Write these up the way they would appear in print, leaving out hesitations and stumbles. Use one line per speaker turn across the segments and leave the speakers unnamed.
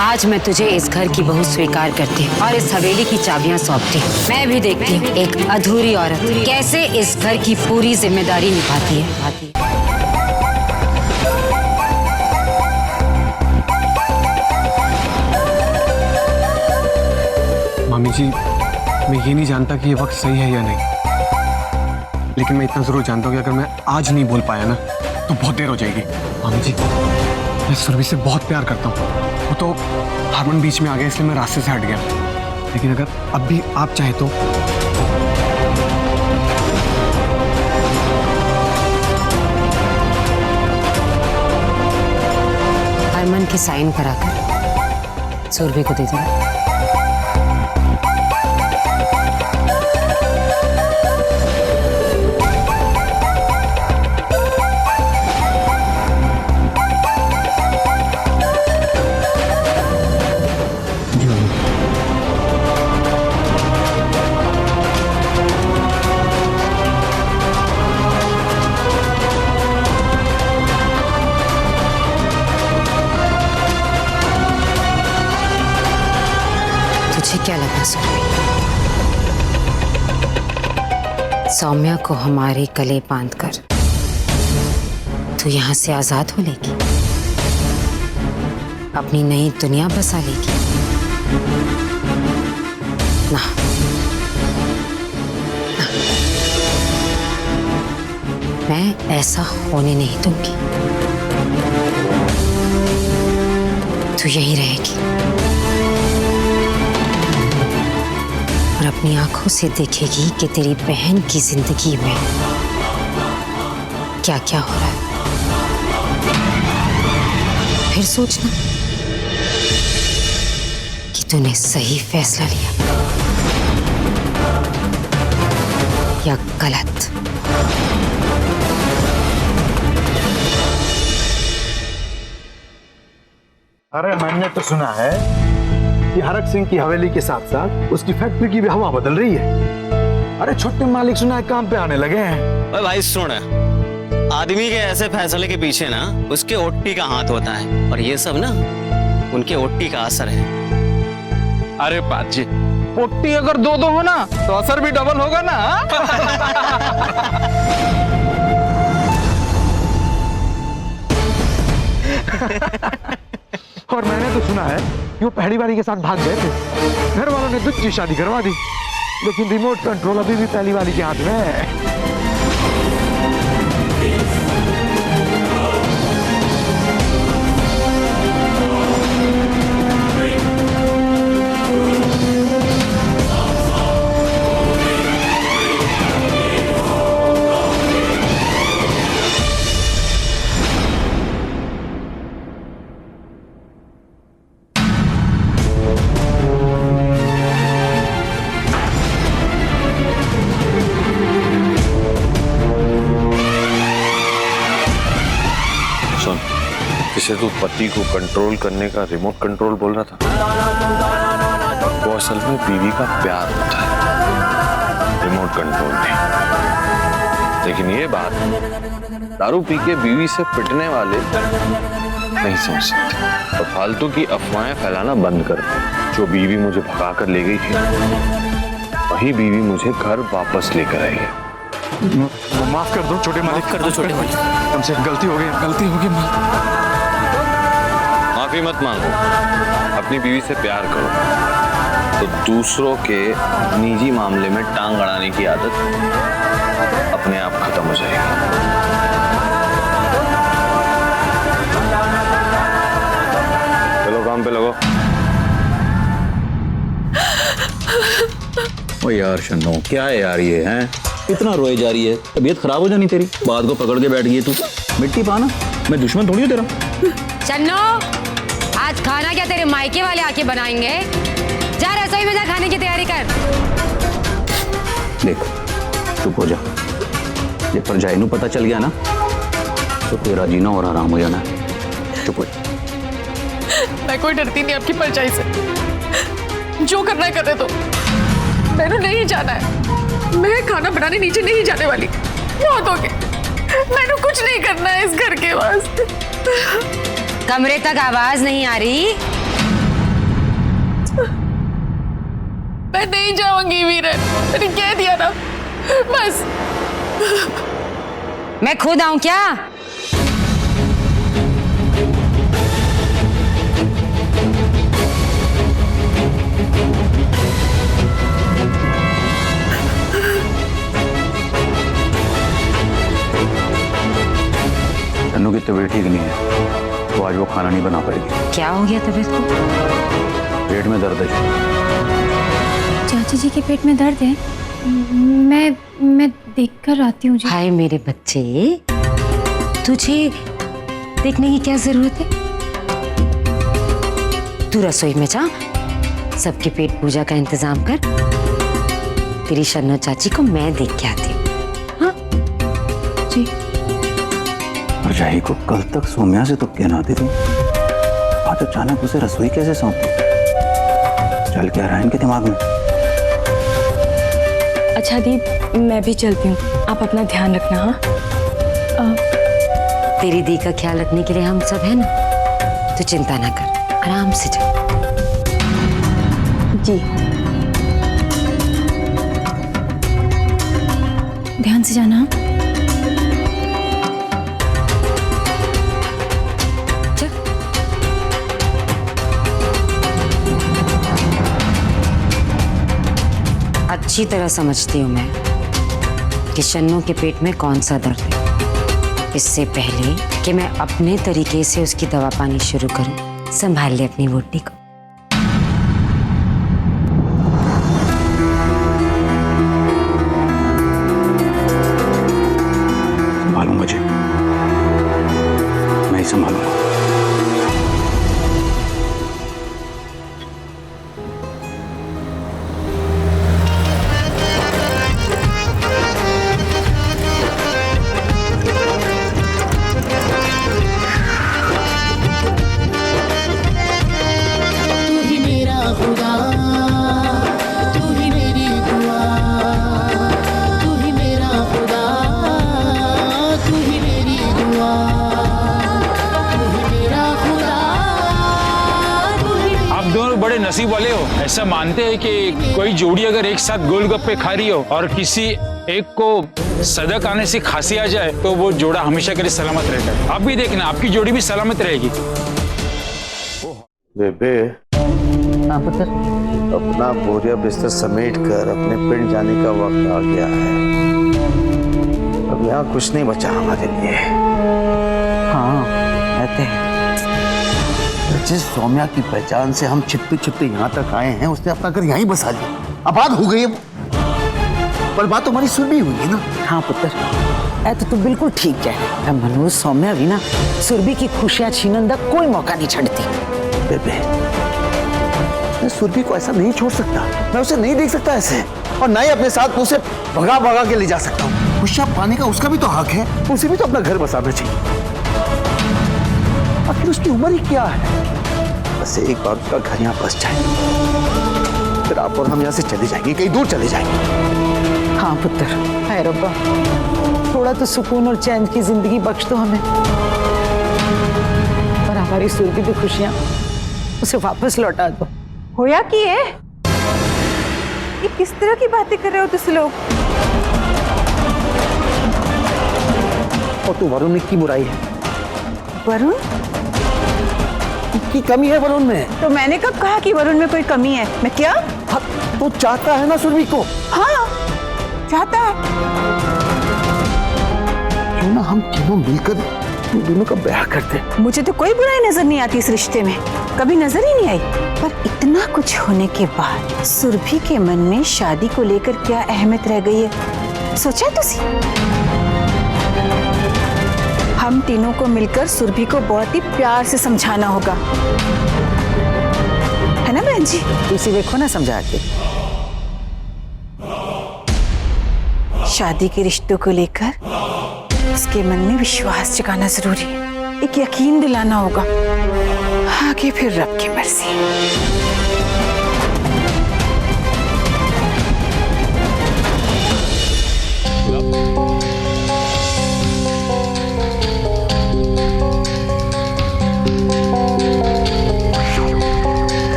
आज मैं तुझे इस घर की बहू स्वीकार करती हूँ और इस हवेली की चाबियां सौंपती हूँ। मैं भी देखती हूँ एक अधूरी औरत कैसे इस घर की पूरी जिम्मेदारी निभाती है।
मामी जी, मैं ये नहीं जानता कि ये वक्त सही है या नहीं, लेकिन मैं इतना जरूर जानता हूँ कि अगर मैं आज नहीं बोल पाया ना तो बहुत देर हो जाएगी। मामी जी, मैं सुरभि से बहुत प्यार करता हूँ। वो तो हारमन बीच में आ गया इसलिए मैं रास्ते से हट गया, लेकिन अगर अब भी आप चाहे तो
हारमन के साइन कराकर सुरभि को दे देना। तुझे क्या लगा सुरभि, सौम्या को हमारे गले बांधकर तू यहाँ से आजाद हो लेगी, अपनी नई दुनिया बसा लेगी? ना, ना, मैं ऐसा होने नहीं दूंगी। तू यहीं रहेगी और अपनी आंखों से देखेगी कि तेरी बहन की जिंदगी में क्या क्या हो रहा है। फिर सोचना कि तूने सही फैसला लिया या गलत।
अरे मैंने तो सुना है कि हरक सिंह की हवेली के साथ साथ उसकी फैक्ट्री की भी हवा बदल रही है। अरे छोटे मालिक सुना है काम पे आने लगे हैं।
ओए भाई सुन, आदमी के ऐसे फैसले के पीछे ना उसके ओट्टी का हाथ होता है, और ये सब ना उनके ओट्टी का असर है।
अरे पाजी, ओट्टी अगर दो हो ना तो असर भी डबल होगा ना।
और मैंने तो सुना है कि वो पहली बारी के साथ भाग गए थे। घर वालों ने दूसरी शादी करवा दी, लेकिन रिमोट कंट्रोल अभी भी पहली वाली के हाथ में है।
जिसे तू पति को कंट्रोल करने का रिमोट कंट्रोल बोल रहा था, वो असल में बीवी का प्यार होता है, रिमोट कंट्रोल नहीं। लेकिन ये बात दारू पी के बीवी से पिटने वाले नहीं समझ सकते, तो फालतू की अफवाहें फैलाना बंद कर। जो बीवी मुझे भगा कर ले गई थी, वही बीवी मुझे घर वापस लेकर आई है।
माफ कर दो छोटे मालिक,
कर दो छोटे मालिक,
हमसे गलती हो गई
माफी मत मांगो, अपनी बीवी से प्यार करो तो दूसरों के निजी मामले में टांग अड़ाने की आदत अपने आप खत्म हो जाएगी। चलो काम पे लगो।
ओ यार शन्नो, क्या है यार ये हैं? इतना रोए जा रही है, तबीयत खराब हो जानी तेरी। बात को पकड़ के बैठ गई तू। मिट्टी पाना, मैं दुश्मन थोड़ी हूँ तेरा।
चन्नो, आज खाना क्या तेरे मायके वाले आके बनाएंगे? जा रसोई में जा, खाने की तैयारी कर।
देख, चुप हो जा। ये परजाई नू पता चल गया ना तो तेरा जीना और आराम हो जाना। चुप हो जा।
मैं कोई डरती नहीं आपकी परछाई से। जो करना है कर दो, मैंने नहीं जाना है। मैं खाना बनाने नीचे नहीं जाने वाली। बहुत हो गया, मैंने कुछ नहीं करना है इस घर के वास्ते।
कमरे तक आवाज नहीं आ रही?
मैं नहीं जाऊंगी वीरन, मैंने कह दिया ना, बस।
मैं खुद आऊं क्या?
तन्नू की तबीयत ठीक नहीं है, तो आज वो खाना नहीं बना पाएगी।
क्या हो गया तबीयत को?
पेट में दर्द है।
चाची जी के पेट में दर्द है। मैं देख कर आती हूँ जी।
हाय मेरे बच्चे, तुझे देखने की क्या जरूरत है? तू रसोई में जा, सबके पेट पूजा का इंतजाम कर। तेरी शन्नो चाची को मैं देख के आती हूँ। हाँ
जी।
परजाई को कल तक सोम्या से तो कहनाती थी, आज अचानक उसे रसोई कैसे सौंपी? चल क्या रहा है इनके दिमाग में?
अच्छा दी, मैं भी चलती हूँ, आप अपना ध्यान रखना। हाँ,
तेरी दी का ख्याल रखने के लिए हम सब है ना, तो चिंता ना कर, आराम से जा।
जी। ध्यान से जाना।
चल। अच्छी तरह समझती हूँ मैं कि शन्नू के पेट में कौन सा दर्द है। इससे पहले कि मैं अपने तरीके से उसकी दवा पानी शुरू करूं, संभाल ले अपनी वोटी को।
संभालूंगा जी, मैं ही संभालूंगा।
बड़े नसीब वाले हो। ऐसा मानते हैं कि कोई जोड़ी अगर एक साथ गोलगप्पे खा रही हो और किसी एक को सदक आने से खांसी आ जाए तो वो जोड़ा हमेशा के लिए सलामत रहता है। आप भी देखना, आपकी जोड़ी भी सलामत रहेगी।
बेबे, अपना बोरिया बिस्तर समेट कर अपने पिंड जाने का वक्त आ गया है। अब यहाँ कुछ नहीं बचा हमारे लिए।
हाँ, कहते हैं
जिस सौम्या की पहचान से हम छिपते छिपते यहाँ तक आए हैं, उसने अपना घर यहीं बसा लिया। आबाद हो गई है वो। पर बात तुम्हारी सुन भी हुई है ना?
हाँ पुत्र, ऐ तो तू बिल्कुल ठीक कह। मनोज सौम्या भी ना सुरभि की खुशियां छीनने का कोई मौका नहीं छड़ती।
बेबे, मैं सुरभि को ऐसा नहीं छोड़ सकता, मैं उसे नहीं देख सकता ऐसे, और ना ही अपने साथ उसे भगा भगा के ले जा सकता हूँ। खुशियां पाने का उसका भी तो हक है, उसे भी तो अपना घर बसाना चाहिए। आखिर उसकी उम्र ही क्या है? बस एक बार उसका घर यहाँ बस जाए, फिर आप और हम यहाँ से चले जाएंगे, कहीं दूर चले जाएंगे।
हाँ पुत्र, है रब्बा, थोड़ा तो सुकून और चैन की जिंदगी बख्श दो हमें, और हमारी सुरभि की खुशियां उसे वापस लौटा दो।
होया कि है? ये किस तरह की बातें कर रहे हो तुम लोग?
और तू वरुण की बुराई है?
वरुण
की कमी है वरुण में?
तो मैंने कब कहा कि वरुण में कोई कमी है? मैं क्या?
हाँ, तो चाहता है ना सुरभि को?
हाँ, चाहता है।
क्यों ना हम तीनों मिलकर तुम दोनों का ब्याह करते?
मुझे तो कोई बुराई नजर नहीं आती इस रिश्ते में, कभी नजर ही नहीं आई। पर इतना कुछ होने के बाद सुरभि के मन में शादी को लेकर क्या अहमियत रह गई है, सोचा तुसी? हम तीनों को मिलकर सुरभि को बहुत ही प्यार से समझाना होगा, है ना बहन जी?
तुसी देखो ना समझा के।
शादी के रिश्तों को लेकर उसके मन में विश्वास जगाना जरूरी है, एक यकीन दिलाना होगा, आगे फिर रब की मर्जी।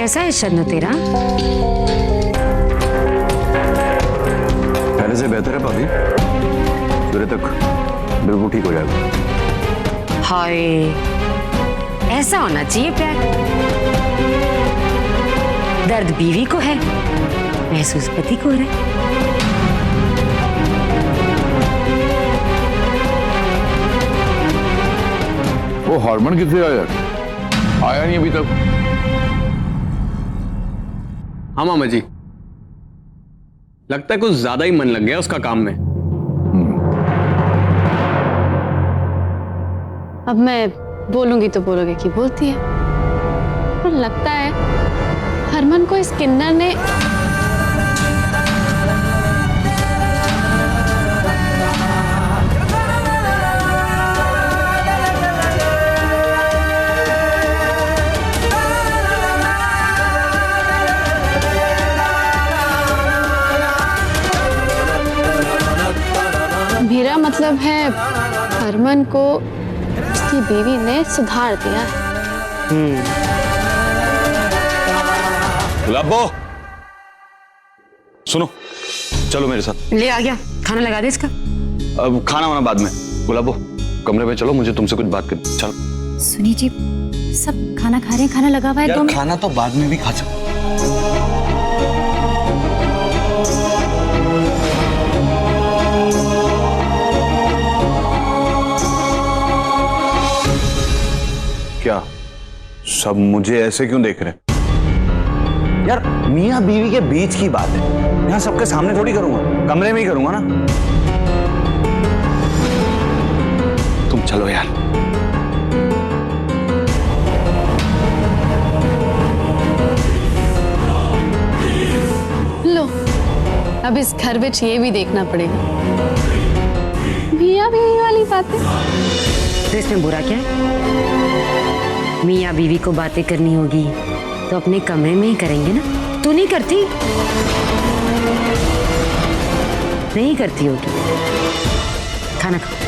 कैसा है शन्नू तेरा?
पहले से बेहतर है भाभी, सूर्य तक बिल्कुल ठीक हो जाएगा।
हाय, ऐसा होना चाहिए प्यार। दर्द बीवी को है, महसूस पति को हो रहा है।
वो हार्मोन कितने आया नहीं अभी तक।
हाँ मामा जी, लगता है कुछ ज्यादा ही मन लग गया उसका काम में।
अब मैं बोलूंगी तो बोलोगे कि बोलती है, पर लगता है हरमन को इस किन्नर ने मेरा मतलब है हरमन को उसकी बीवी ने सुधार दिया है।
गुलाबो, सुनो, चलो मेरे साथ।
ले आ गया, खाना लगा दे इसका।
अब खाना वाना बाद में। गुलाबो, कमरे में चलो, मुझे तुमसे कुछ बात करनी। चलो।
सुनिए जी, सब खाना खा रहे हैं, खाना लगा हुआ है।
यार खाना तो बाद में भी खा सकते। क्या सब मुझे ऐसे क्यों देख रहे हैं? यार मियां बीवी के बीच की बात है, यहां सबके सामने थोड़ी करूंगा, कमरे में ही करूंगा ना। तुम चलो यार।
लो, अब इस घर में ये भी देखना पड़ेगा मियां बीवी वाली बातें।
तो इसमें बुरा क्या है? मियाँ बीवी को बातें करनी होगी तो अपने कमरे में ही करेंगे ना। तू नहीं करती? नहीं करती होगी। खाना खाओ।